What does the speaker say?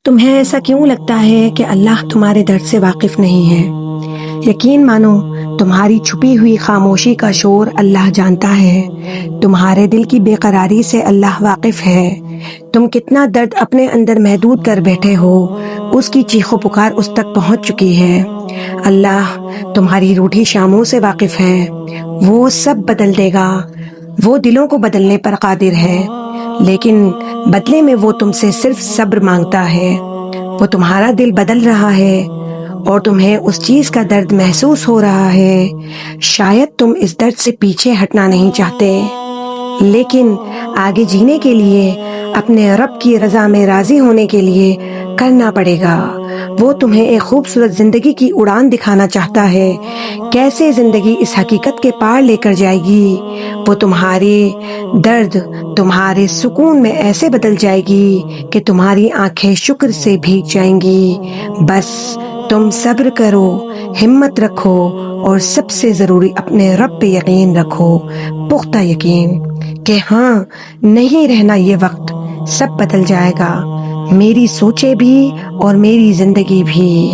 تمہیں ایسا کیوں لگتا ہے کہ اللہ تمہارے درد سے واقف نہیں ہے؟ یقین مانو، تمہاری چھپی ہوئی خاموشی کا شور اللہ جانتا ہے۔ تمہارے دل کی بے قراری سے اللہ واقف ہے۔ تم کتنا درد اپنے اندر محدود کر بیٹھے ہو، اس کی چیخ و پکار اس تک پہنچ چکی ہے۔ اللہ تمہاری روٹھی شاموں سے واقف ہے۔ وہ سب بدل دے گا۔ وہ دلوں کو بدلنے پر قادر ہے، لیکن بدلے میں وہ تم سے صرف صبر مانگتا ہے۔ وہ تمہارا دل بدل رہا ہے اور تمہیں اس چیز کا درد محسوس ہو رہا ہے۔ شاید تم اس درد سے پیچھے ہٹنا نہیں چاہتے، لیکن آگے جینے کے لیے، اپنے رب کی رضا میں راضی ہونے کے لیے کرنا پڑے گا۔ وہ تمہیں ایک خوبصورت زندگی کی اڑان دکھانا چاہتا ہے، کیسے زندگی اس حقیقت کے پار لے کر جائے گی۔ وہ تمہارے درد تمہارے سکون میں ایسے بدل جائے گی کہ تمہاری آنکھیں شکر سے بھیگ جائیں گی۔ بس تم صبر کرو، ہمت رکھو اور سب سے ضروری اپنے رب پہ یقین رکھو، پختہ یقین کہ ہاں نہیں رہنا یہ وقت، سب بدل جائے گا، میری سوچیں بھی اور میری زندگی بھی۔